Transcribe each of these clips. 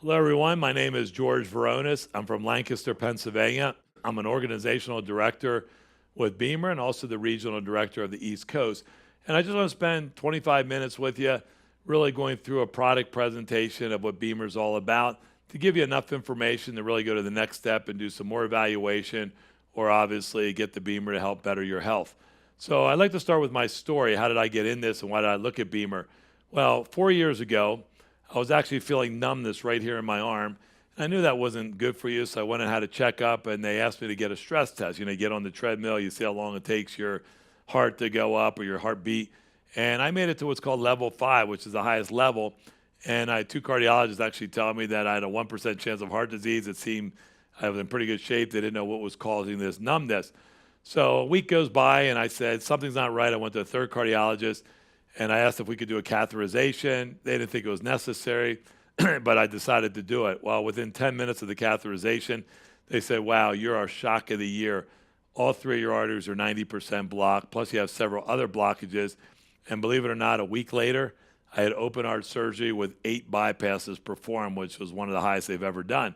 Hello, everyone. My name is George Veronis. I'm from Lancaster, Pennsylvania. I'm an organizational director with BEMER and also the regional director of the East Coast. And I just want to spend 25 minutes with you, really going through a product presentation of what BEMER is all about to give you enough information to really go to the next step and do some more evaluation or obviously get the BEMER to help better your health. So I'd like to start with my story. How did I get in this and why did I look at BEMER? Well, 4 years ago, I was actually feeling numbness right here in my arm. I knew that wasn't good for you, so I went and had a checkup, and they asked me to get a stress test. You get on the treadmill, you see how long it takes your heart to go up or your heartbeat. And I made it to what's called level 5, which is the highest level. And I had two cardiologists actually telling me that I had a 1% chance of heart disease. It seemed I was in pretty good shape. They didn't know what was causing this numbness. So a week goes by, and I said, something's not right. I went to a third cardiologist. And I asked if we could do a catheterization. They didn't think it was necessary, but I decided to do it. Well, within 10 minutes of the catheterization, they said, wow, you're our shock of the year. All three of your arteries are 90% blocked, plus you have several other blockages. And believe it or not, a week later, I had open heart surgery with 8 bypasses performed, which was one of the highest they've ever done.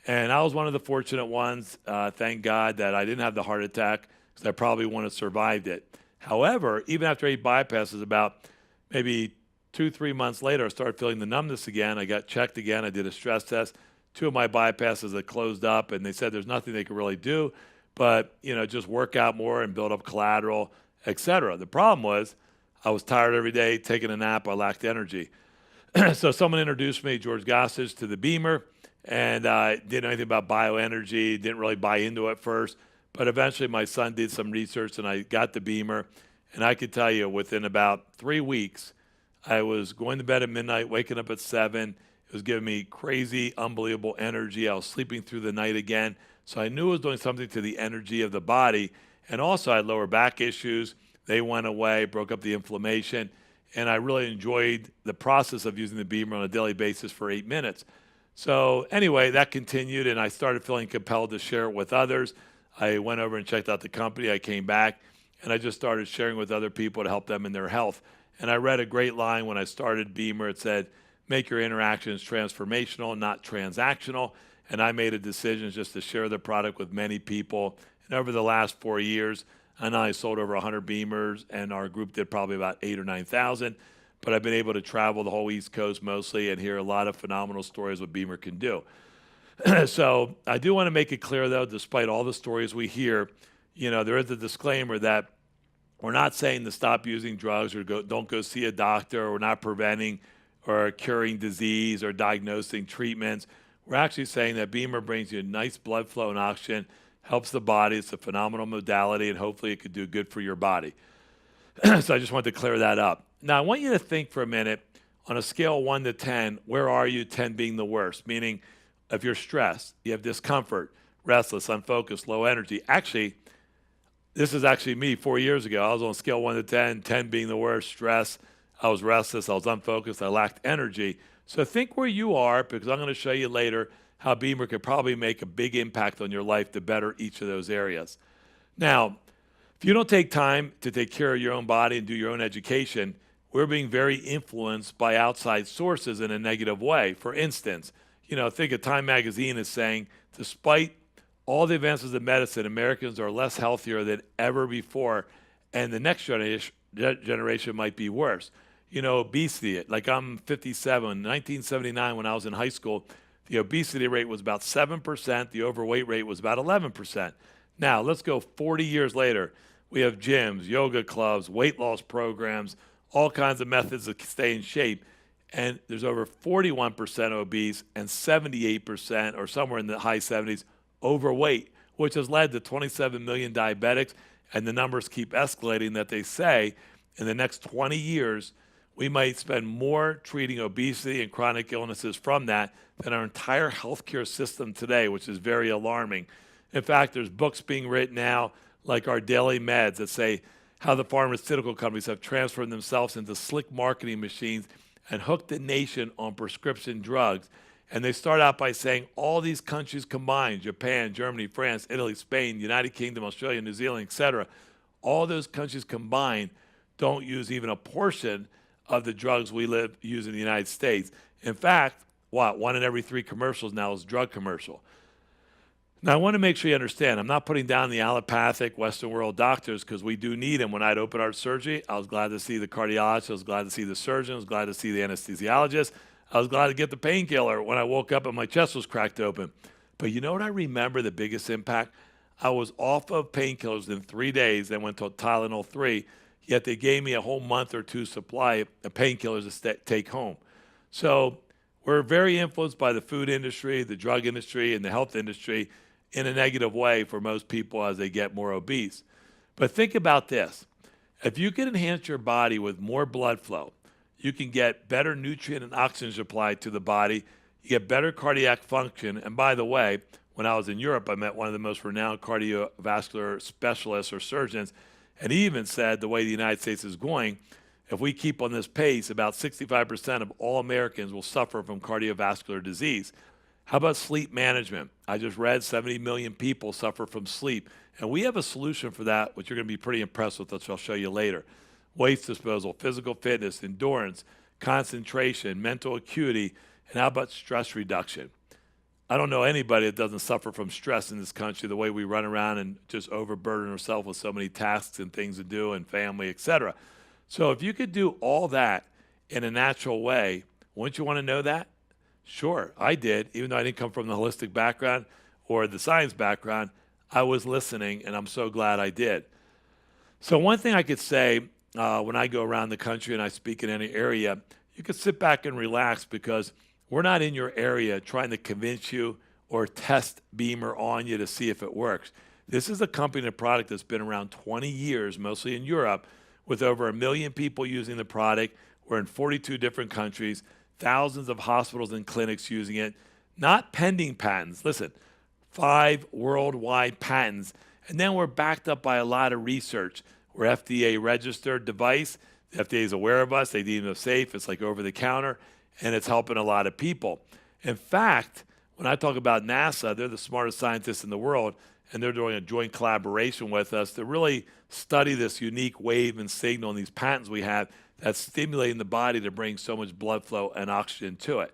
And I was one of the fortunate ones, thank God, that I didn't have the heart attack because I probably wouldn't have survived it. However, even after 8 bypasses, about maybe 2-3 months later, I started feeling the numbness again. I got checked again. I did a stress test. 2 of my bypasses had closed up, and they said there's nothing they could really do, but just work out more and build up collateral, etc. The problem was I was tired every day, taking a nap. I lacked energy. So someone introduced me, George Gossage, to the BEMER, and I didn't know anything about bioenergy, didn't really buy into it first. But eventually my son did some research and I got the BEMER. And I could tell you within about 3 weeks, I was going to bed at midnight, waking up at 7. It was giving me crazy, unbelievable energy. I was sleeping through the night again. So I knew it was doing something to the energy of the body. And also I had lower back issues. They went away, broke up the inflammation. And I really enjoyed the process of using the BEMER on a daily basis for 8 minutes. So anyway, that continued and I started feeling compelled to share it with others. I went over and checked out the company. I came back, and I just started sharing with other people to help them in their health. And I read a great line when I started BEMER. It said, make your interactions transformational, not transactional. And I made a decision just to share the product with many people. And over the last 4 years, I not only sold over 100 BEMERs, and our group did probably about 8,000 or 9,000, but I've been able to travel the whole East Coast mostly and hear a lot of phenomenal stories what BEMER can do. So I do want to make it clear, though, despite all the stories we hear, there is a disclaimer that we're not saying to stop using drugs or don't go see a doctor. We're not preventing or curing disease or diagnosing treatments. We're actually saying that BEMER brings you nice blood flow and oxygen, helps the body. It's a phenomenal modality, and hopefully it could do good for your body. So I just wanted to clear that up. Now, I want you to think for a minute, on a scale of 1 to 10, where are you, 10 being the worst? Meaning, if you're stressed, you have discomfort, restless, unfocused, low energy. Actually, this is actually me 4 years ago. I was on a scale 1 to 10, 10 being the worst, stress. I was restless, I was unfocused, I lacked energy. So think where you are, because I'm going to show you later how BEMER could probably make a big impact on your life to better each of those areas. Now, if you don't take time to take care of your own body and do your own education, we're being very influenced by outside sources in a negative way. For instance, think of Time Magazine is saying, despite all the advances in medicine, Americans are less healthier than ever before, and the next generation might be worse. Obesity, like I'm 57, 1979 when I was in high school, the obesity rate was about 7%, the overweight rate was about 11%. Now, let's go 40 years later. We have gyms, yoga clubs, weight loss programs, all kinds of methods to stay in shape. And there's over 41% obese and 78%, or somewhere in the high 70s, overweight, which has led to 27 million diabetics. And the numbers keep escalating that they say in the next 20 years, we might spend more treating obesity and chronic illnesses from that than our entire healthcare system today, which is very alarming. In fact, there's books being written now, like Our Daily Meds, that say how the pharmaceutical companies have transformed themselves into slick marketing machines and hooked the nation on prescription drugs. And they start out by saying all these countries combined, Japan, Germany, France, Italy, Spain, United Kingdom, Australia, New Zealand, etc., all those countries combined don't use even a portion of the drugs we use in the United States. In fact, what? 1 in every 3 commercials now is drug commercial. Now, I want to make sure you understand, I'm not putting down the allopathic Western world doctors because we do need them. When I had open heart surgery, I was glad to see the cardiologist, I was glad to see the surgeon, I was glad to see the anesthesiologist, I was glad to get the painkiller when I woke up and my chest was cracked open. But you know what I remember the biggest impact? I was off of painkillers in 3 days, then went to Tylenol 3, yet they gave me a whole month or two supply of painkillers to take home. So we're very influenced by the food industry, the drug industry, and the health industry in a negative way for most people as they get more obese. But think about this. If you can enhance your body with more blood flow, you can get better nutrient and oxygen supply to the body, you get better cardiac function. And by the way, when I was in Europe, I met one of the most renowned cardiovascular specialists or surgeons, and he even said the way the United States is going, if we keep on this pace, about 65% of all Americans will suffer from cardiovascular disease. How about sleep management? I just read 70 million people suffer from sleep. And we have a solution for that, which you're going to be pretty impressed with, which I'll show you later. Waste disposal, physical fitness, endurance, concentration, mental acuity, and how about stress reduction? I don't know anybody that doesn't suffer from stress in this country, the way we run around and just overburden ourselves with so many tasks and things to do and family, etc. So if you could do all that in a natural way, wouldn't you want to know that? Sure, I did. Even though I didn't come from the holistic background or the science background, I was listening, and I'm so glad I did. So one thing I could say when I go around the country and I speak in any area, you could sit back and relax because we're not in your area trying to convince you or test BEMER on you to see if it works. This is a company and a product that's been around 20 years, mostly in Europe, with over 1 million people using the product. We're in 42 different countries. Thousands of hospitals and clinics using it, not pending patents. Listen, 5 worldwide patents. And then we're backed up by a lot of research. We're FDA registered device. The FDA is aware of us. They deem us safe. It's like over the counter, and it's helping a lot of people. In fact, when I talk about NASA, they're the smartest scientists in the world, and they're doing a joint collaboration with us to really study this unique wave and signal and these patents we have that's stimulating the body to bring so much blood flow and oxygen to it.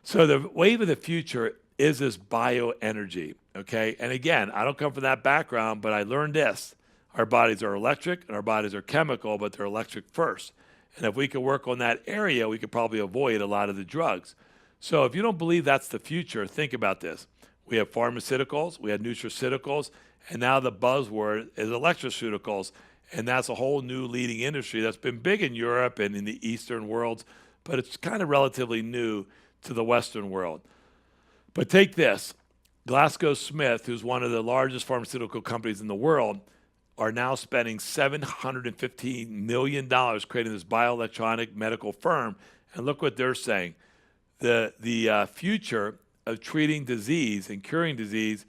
So the wave of the future is this bioenergy, okay? And again, I don't come from that background, but I learned this. Our bodies are electric and our bodies are chemical, but they're electric first. And if we could work on that area, we could probably avoid a lot of the drugs. So if you don't believe that's the future, think about this. We have pharmaceuticals, we have nutraceuticals, and now the buzzword is electroceuticals. And that's a whole new leading industry that's been big in Europe and in the Eastern worlds, but it's kind of relatively new to the Western world. But take this. GlaxoSmith, who's one of the largest pharmaceutical companies in the world, are now spending $715 million creating this bioelectronic medical firm. And look what they're saying. The future of treating disease and curing disease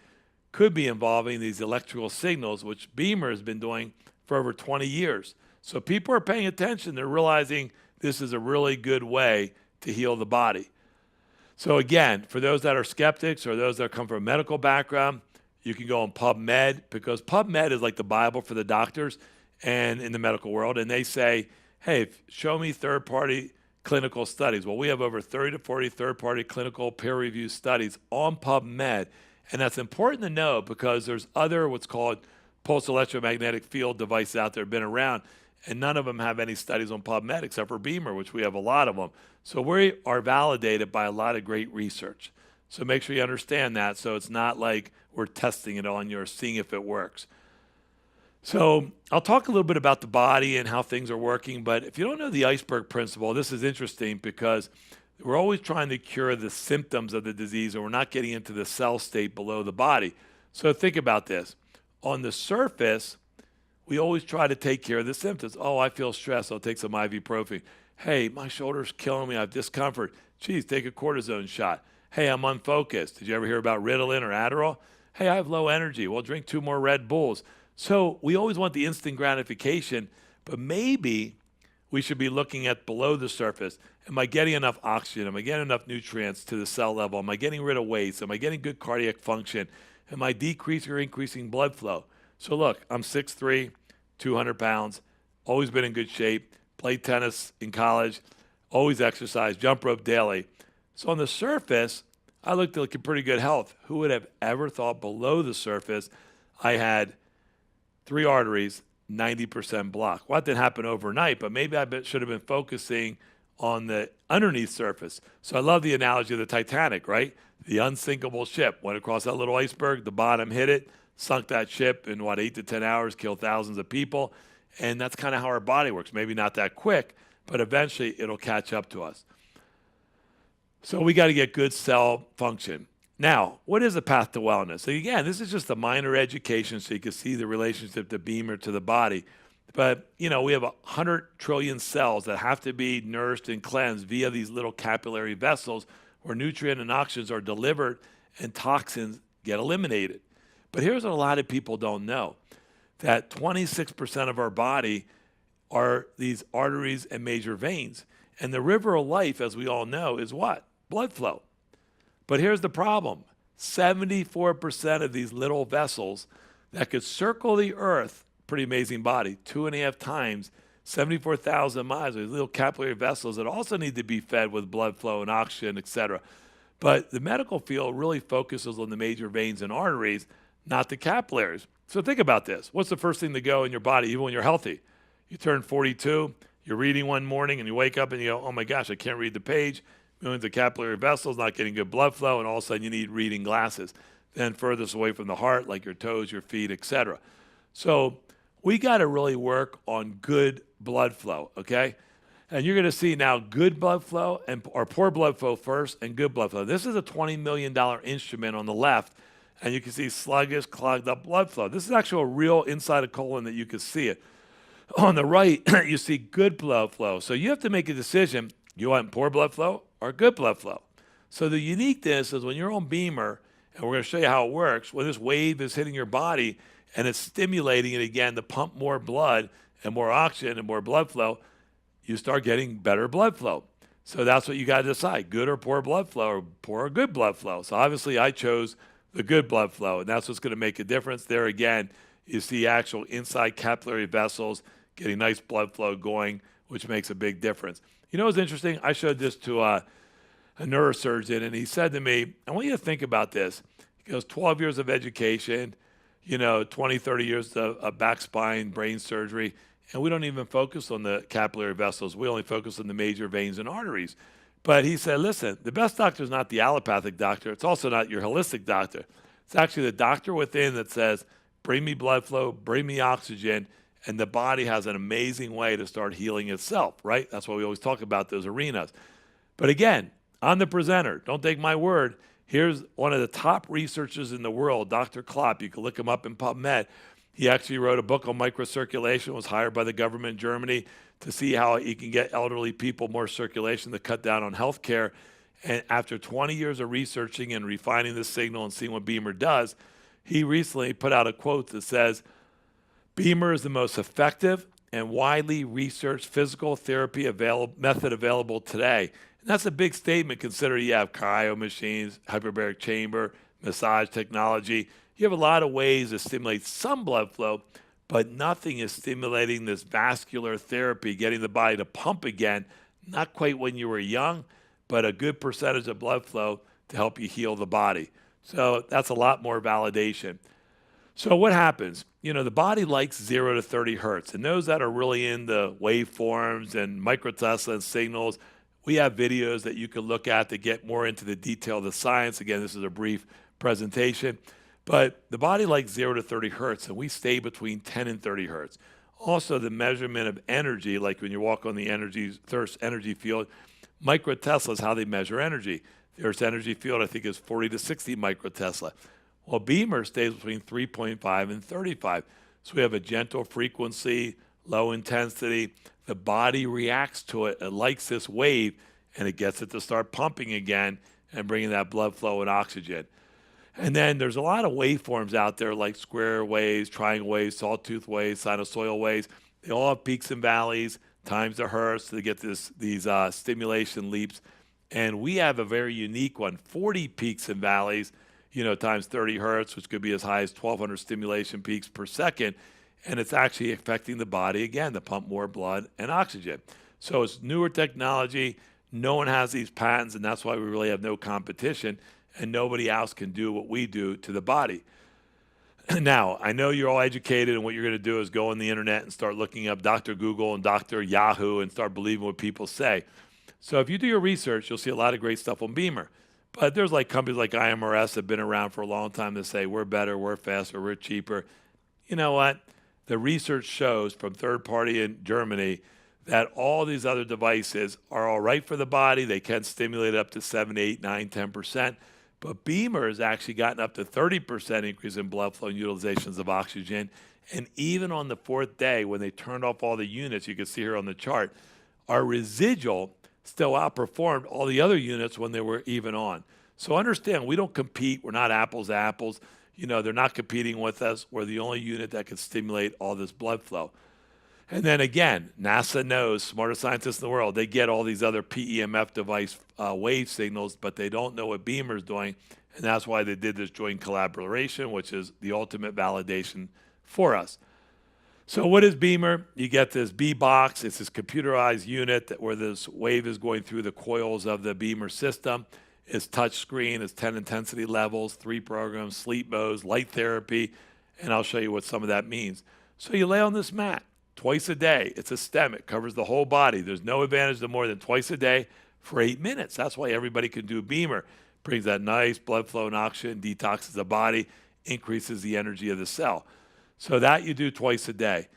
could be involving these electrical signals, which BEMER has been doing for over 20 years. So people are paying attention. They're realizing this is a really good way to heal the body. So again, for those that are skeptics or those that come from a medical background, you can go on PubMed because PubMed is like the Bible for the doctors and in the medical world. And they say, hey, show me third-party clinical studies. Well, we have over 30 to 40 third-party clinical peer-reviewed studies on PubMed. And that's important to know because there's other what's called pulse electromagnetic field devices out there have been around, and none of them have any studies on PubMed except for BEMER, which we have a lot of them. So we are validated by a lot of great research. So make sure you understand that so it's not like we're testing it on you or seeing if it works. So I'll talk a little bit about the body and how things are working, but if you don't know the iceberg principle, this is interesting because we're always trying to cure the symptoms of the disease and we're not getting into the cell state below the body. So think about this. On the surface, we always try to take care of the symptoms. Oh, I feel stressed. I'll take some ibuprofen. Hey, my shoulder's killing me. I have discomfort. Geez, take a cortisone shot. Hey, I'm unfocused. Did you ever hear about Ritalin or Adderall? Hey, I have low energy. Well, drink 2 more Red Bulls. So we always want the instant gratification, but maybe we should be looking at below the surface. Am I getting enough oxygen? Am I getting enough nutrients to the cell level? Am I getting rid of waste? Am I getting good cardiac function? Am I decreasing or increasing blood flow? So look, I'm 6'3", 200 pounds, always been in good shape, played tennis in college, always exercise, jump rope daily. So on the surface, I looked like in pretty good health. Who would have ever thought below the surface I had 3 arteries, 90% blocked? Well, that didn't happen overnight, but maybe should have been focusing on the underneath surface. So I love the analogy of the Titanic, right? The unsinkable ship went across that little iceberg, the bottom hit it, sunk that ship in 8 to 10 hours, killed thousands of people. And that's kind of how our body works. Maybe not that quick, but eventually it'll catch up to us. So we got to get good cell function. Now, what is a path to wellness? So again, this is just a minor education so you can see the relationship to BEMER to the body. But, we have 100 trillion cells that have to be nourished and cleansed via these little capillary vessels where nutrient and oxygens are delivered and toxins get eliminated. But here's what a lot of people don't know, that 26% of our body are these arteries and major veins. And the river of life, as we all know, is what? Blood flow. But here's the problem. 74% of these little vessels that could circle the earth, pretty amazing body, 2.5 times, 74,000 miles, these little capillary vessels that also need to be fed with blood flow and oxygen, etc. But the medical field really focuses on the major veins and arteries, not the capillaries. So think about this. What's the first thing to go in your body, even when you're healthy? You turn 42, you're reading one morning, and you wake up and you go, oh my gosh, I can't read the page. Millions of capillary vessels, not getting good blood flow, and all of a sudden you need reading glasses. Then furthest away from the heart, like your toes, your feet, etc. So we got to really work on good blood flow, okay? And you're going to see now good blood flow or poor blood flow first and good blood flow. This is a $20 million instrument on the left, and you can see sluggish, clogged up blood flow. This is actually a real inside a colon that you can see it. On the right, you see good blood flow. So you have to make a decision. You want poor blood flow or good blood flow? So the uniqueness is when you're on BEMER, and we're going to show you how it works, when this wave is hitting your body and it's stimulating it again to pump more blood and more oxygen and more blood flow, you start getting better blood flow. So that's what you got to decide, good or poor blood flow, or poor or good blood flow. So obviously I chose the good blood flow, and that's what's going to make a difference. There again, you see actual inside capillary vessels getting nice blood flow going, which makes a big difference. You know what's interesting? I showed this to a neurosurgeon, and he said to me, I want you to think about this. He goes, 12 years of education, 20, 30 years of back, spine, brain surgery, and we don't even focus on the capillary vessels. We only focus on the major veins and arteries. But he said, listen, the best doctor is not the allopathic doctor. It's also not your holistic doctor. It's actually the doctor within that says, bring me blood flow, bring me oxygen, and the body has an amazing way to start healing itself, right? That's why we always talk about those arenas. But again, I'm the presenter. Don't take my word. Here's one of the top researchers in the world, Dr. Klopp. You can look him up in PubMed. He actually wrote a book on microcirculation, was hired by the government in Germany to see how he can get elderly people more circulation to cut down on health care. And after 20 years of researching and refining the signal and seeing what BEMER does, he recently put out a quote that says, BEMER is the most effective and widely researched physical therapy method available today. And that's a big statement considering you have cryo machines, hyperbaric chamber, massage technology. You have a lot of ways to stimulate some blood flow, but nothing is stimulating this vascular therapy, getting the body to pump again, not quite when you were young, but a good percentage of blood flow to help you heal the body. So that's a lot more validation. So what happens? The body likes 0 to 30 hertz. And those that are really in the waveforms and microtesla and signals, we have videos that you can look at to get more into the detail of the science. Again, this is a brief presentation. But the body likes 0 to 30 hertz, and we stay between 10 and 30 hertz. Also, the measurement of energy, like when you walk on the thirst energy field, microtesla is how they measure energy. The Earth's energy field, I think, is 40 to 60 microtesla. Well, BEMER stays between 3.5 and 35. So we have a gentle frequency, low intensity. The body reacts to it. It likes this wave, and it gets it to start pumping again and bringing that blood flow and oxygen. And then there's a lot of waveforms out there like square waves, triangle waves, sawtooth waves, sinusoidal waves. They all have peaks and valleys, times the hertz to get these stimulation leaps. And we have a very unique one, 40 peaks and valleys, times 30 hertz, which could be as high as 1,200 stimulation peaks per second. And it's actually affecting the body, again, to pump more blood and oxygen. So it's newer technology, No one has these patents, and that's why we really have no competition, and nobody else can do what we do to the body. Now, I know you're all educated, and what you're going to do is go on the internet and start looking up Dr. Google and Dr. Yahoo and start believing what people say. So if you do your research, you'll see a lot of great stuff on BEMER. But there's like companies like IMRS that have been around for a long time that say we're better, we're faster, we're cheaper. You know what? The research shows from third party in Germany that all these other devices are all right for the body. They can stimulate up to 7, 8, 9, 10%. But BEMER has actually gotten up to 30% increase in blood flow and utilizations of oxygen. And even on the fourth day, when they turned off all the units, you can see here on the chart, our residual still outperformed all the other units when they were even on. So understand, we don't compete. We're not apples to apples. You know, they're not competing with us. We're the only unit that can stimulate all this blood flow. And then again, NASA knows, smartest scientists in the world, they get all these other PEMF device wave signals, but they don't know what BEMER is doing. And that's why they did this joint collaboration, which is the ultimate validation for us. So what is BEMER? You get this B box. It's this computerized unit where this wave is going through the coils of the BEMER system. It's touch screen, it's 10 intensity levels, 3 programs, sleep modes, light therapy, and I'll show you what some of that means. So you lay on this mat twice a day. It's a stem. It covers the whole body. There's no advantage to more than twice a day for 8 minutes. That's why everybody can do BEMER. Brings that nice blood flow and oxygen, detoxes the body, increases the energy of the cell. So that you do twice a day.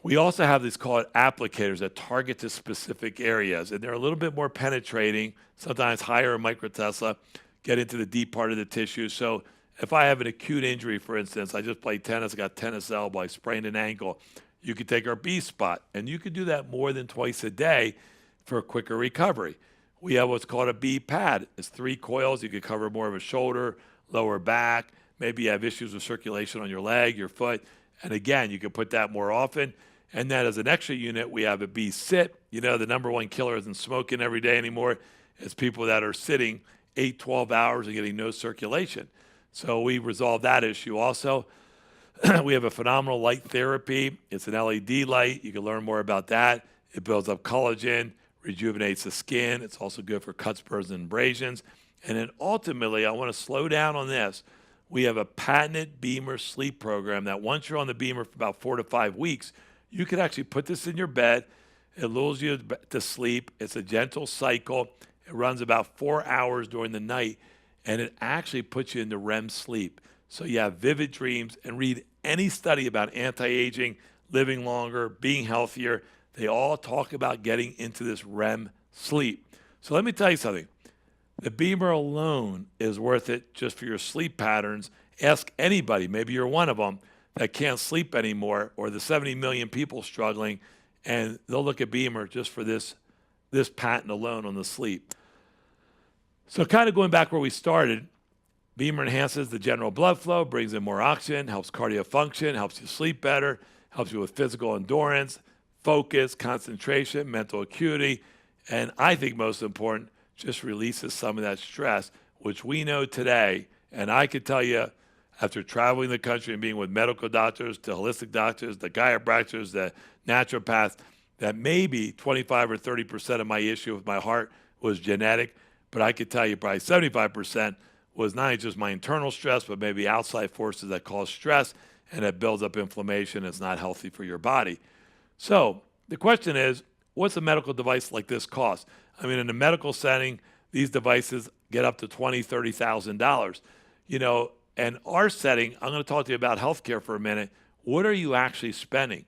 We also have these called applicators that target to specific areas, and they're a little bit more penetrating, sometimes higher in microtesla, get into the deep part of the tissue. So if I have an acute injury, for instance, I just played tennis, I got tennis elbow, I sprained an ankle, you could take our B spot, and you could do that more than twice a day for a quicker recovery. We have what's called a B pad. It's 3 coils. You could cover more of a shoulder, lower back. Maybe you have issues with circulation on your leg, your foot. And again, you can put that more often. And then as an extra unit, we have a B sit. You know, the number one killer isn't smoking every day anymore. It's people that are sitting 8, 12 hours and getting no circulation. So we resolved that issue also. We have a phenomenal light therapy. It's an LED light. You can learn more about that. It builds up collagen, rejuvenates the skin. It's also good for cuts, burns, and abrasions. And then ultimately, I want to slow down on this. We have a patented BEMER sleep program that once you're on the BEMER for about 4 to 5 weeks, you can actually put this in your bed. It lulls you to sleep. It's a gentle cycle. It runs about 4 hours during the night, and it actually puts you into REM sleep. So you have vivid dreams, and read any study about anti-aging, living longer, being healthier. They all talk about getting into this REM sleep. So let me tell you something. The BEMER alone is worth it just for your sleep patterns. Ask anybody, maybe you're one of them, that can't sleep anymore, or the 70 million people struggling, and they'll look at BEMER just for this patent alone on the sleep. So kind of going back where we started, BEMER enhances the general blood flow, brings in more oxygen, helps cardio function, helps you sleep better, helps you with physical endurance, focus, concentration, mental acuity, and I think most important, just releases some of that stress, which we know today, and I can tell you, after traveling the country and being with medical doctors, to holistic doctors, the chiropractors, the naturopaths, that maybe 25 or 30% of my issue with my heart was genetic, but I could tell you probably 75% was not just my internal stress, but maybe outside forces that cause stress, and it builds up inflammation. It's not healthy for your body. So the question is, what's a medical device like this cost? I mean, in a medical setting, these devices get up to $20,000, $30,000. You know, and our setting, I'm going to talk to you about healthcare for a minute. What are you actually spending?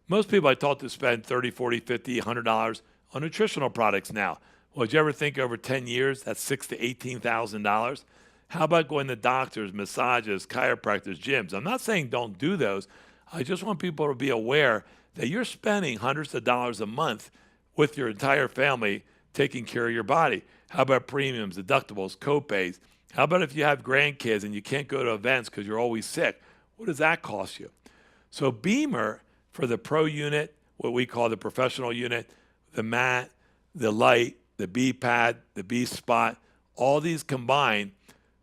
Most people I talk to spend $30, $40, $50, $100 on nutritional products now. Well, did you ever think over 10 years, that's $6,000 to $18,000? How about going to doctors, massages, chiropractors, gyms? I'm not saying don't do those. I just want people to be aware that you're spending hundreds of dollars a month with your entire family taking care of your body. How about premiums, deductibles, copays? How about if you have grandkids and you can't go to events because you're always sick? What does that cost you? So BEMER, for the pro unit, what we call the professional unit, the mat, the light, the B pad, the B spot, all these combined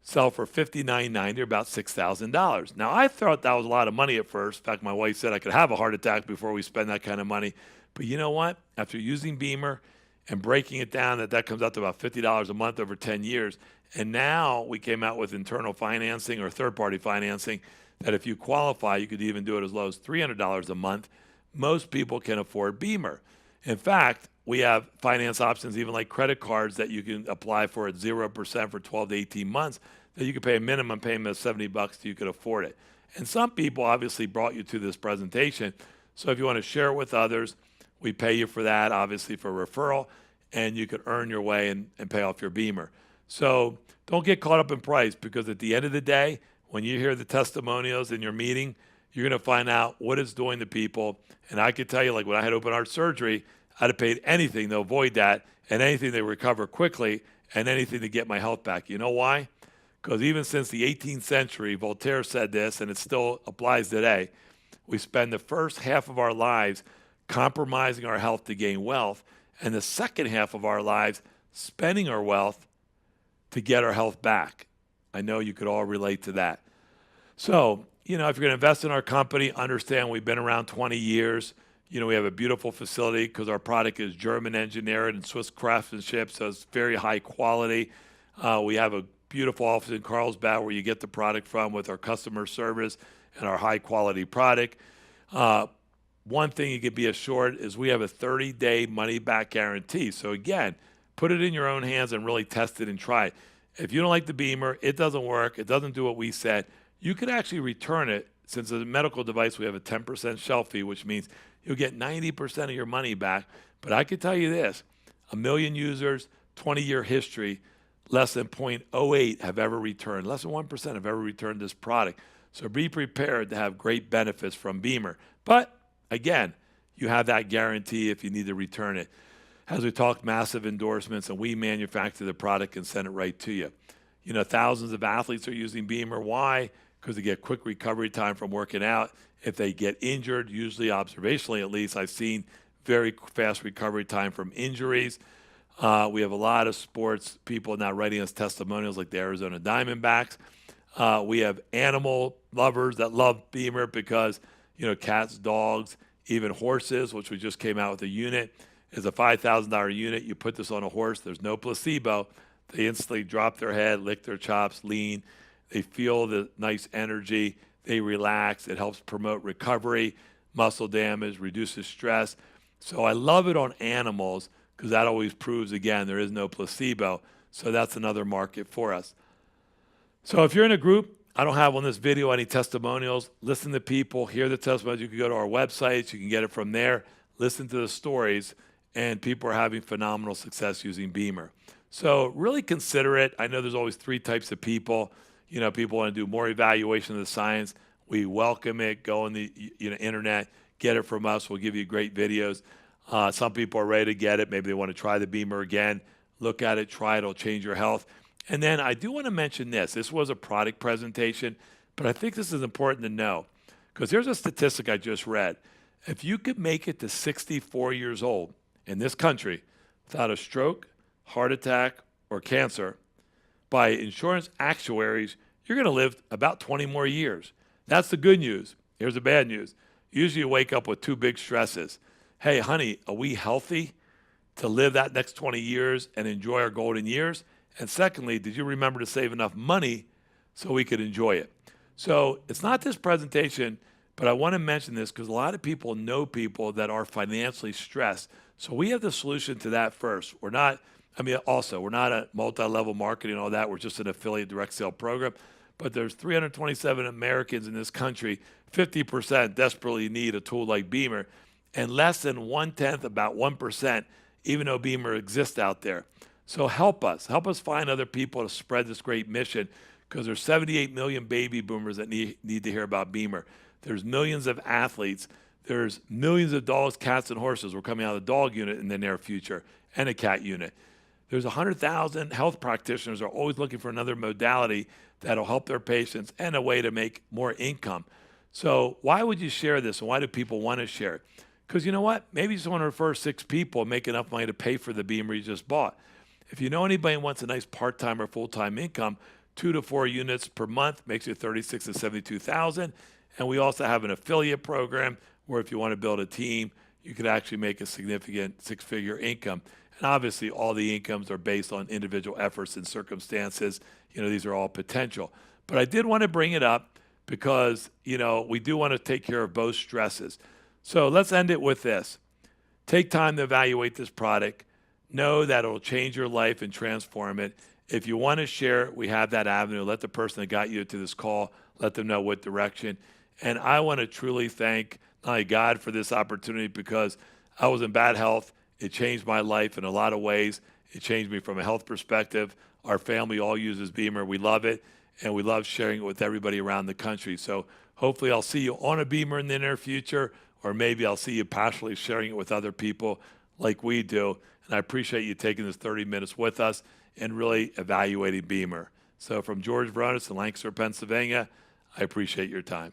sell for $59.90, or about $6,000. Now, I thought that was a lot of money at first. In fact, my wife said I could have a heart attack before we spend that kind of money. But you know what? After using BEMER and breaking it down, that comes out to about $50 a month over 10 years. And now we came out with internal financing or third-party financing that if you qualify, you could even do it as low as $300 a month. Most people can afford BEMER. In fact, we have finance options, even like credit cards that you can apply for at 0% for 12 to 18 months, that you could pay a minimum payment of $70 so you could afford it. And some people obviously brought you to this presentation. So if you want to share it with others, we pay you for that, obviously for referral, and you could earn your way and pay off your BEMER. So don't get caught up in price, because at the end of the day, when you hear the testimonials in your meeting, you're going to find out what it's doing to people. And I can tell you, like when I had open heart surgery, I'd have paid anything to avoid that, and anything to recover quickly, and anything to get my health back. You know why? Because even since the 18th century, Voltaire said this, and it still applies today, we spend the first half of our lives compromising our health to gain wealth, and the second half of our lives spending our wealth to get our health back. I know you could all relate to that. So, if you're going to invest in our company, understand we've been around 20 years. We have a beautiful facility because our product is German engineered and Swiss craftsmanship, so it's very high quality. We have a beautiful office in Carlsbad where you get the product from with our customer service and our high quality product. One thing you can be assured is we have a 30-day money-back guarantee. So again, put it in your own hands and really test it and try it. If you don't like the BEMER, it doesn't work, it doesn't do what we said, you could actually return it. Since it's a medical device, we have a 10% shelf fee, which means you'll get 90% of your money back. But I can tell you this, 1 million users, 20-year history, less than 0.08 have ever returned. Less than 1% have ever returned this product. So be prepared to have great benefits from BEMER. But again, you have that guarantee if you need to return it. As we talked, massive endorsements, and we manufacture the product and send it right to you. Thousands of athletes are using BEMER. Why? Because they get quick recovery time from working out. If they get injured, usually observationally at least, I've seen very fast recovery time from injuries. We have a lot of sports people now writing us testimonials like the Arizona Diamondbacks. We have animal lovers that love BEMER because, cats, dogs, even horses, which we just came out with a unit, is a $5,000 unit. You put this on a horse, there's no placebo. They instantly drop their head, lick their chops, lean. They feel the nice energy. They relax. It helps promote recovery, muscle damage, reduces stress. So I love it on animals because that always proves, again, there is no placebo. So that's another market for us. So if you're in a group, I don't have on this video any testimonials. Listen to people, hear the testimonials. You can go to our websites. You can get it from there. Listen to the stories, and people are having phenomenal success using BEMER. So really consider it. I know there's always 3 types of people. People want to do more evaluation of the science. We welcome it. Go on the internet, get it from us. We'll give you great videos. Some people are ready to get it. Maybe they want to try the BEMER again. Look at it, try it. It'll change your health. And then I do want to mention this. This was a product presentation, but I think this is important to know because here's a statistic I just read. If you could make it to 64 years old in this country without a stroke, heart attack, or cancer, by insurance actuaries, you're going to live about 20 more years. That's the good news. Here's the bad news. Usually you wake up with 2 big stresses. Hey, honey, are we healthy to live that next 20 years and enjoy our golden years? And secondly, did you remember to save enough money so we could enjoy it? So it's not this presentation, but I want to mention this because a lot of people know people that are financially stressed. So we have the solution to that first. We're not a multi-level marketing and all that. We're just an affiliate direct sale program. But there's 327 Americans in this country, 50% desperately need a tool like BEMER, and less than 1/10, about 1%, even though BEMER exists out there. So help us find other people to spread this great mission because there's 78 million baby boomers that need to hear about BEMER. There's millions of athletes. There's millions of dogs, cats, and horses. We're coming out of the dog unit in the near future and a cat unit. There's 100,000 health practitioners are always looking for another modality that'll help their patients and a way to make more income. So why would you share this, and why do people want to share it? Because you know what? Maybe you just want to refer 6 people and make enough money to pay for the BEMER you just bought. If you know anybody who wants a nice part-time or full-time income, 2 to 4 units per month makes you 36 to 72,000. And we also have an affiliate program where if you want to build a team, you could actually make a significant 6-figure income. And obviously, all the incomes are based on individual efforts and circumstances. These are all potential. But I did want to bring it up because, we do want to take care of both stresses. So let's end it with this. Take time to evaluate this product. Know that it'll change your life and transform it. If you want to share it, we have that avenue. Let the person that got you to this call, let them know what direction. And I want to truly thank not only God for this opportunity, because I was in bad health. It changed my life in a lot of ways. It changed me from a health perspective. Our family all uses BEMER. We love it, and we love sharing it with everybody around the country. So hopefully I'll see you on a BEMER in the near future, or maybe I'll see you passionately sharing it with other people like we do. And I appreciate you taking this 30 minutes with us and really evaluating BEMER. So from George Veronis in Lancaster, Pennsylvania, I appreciate your time.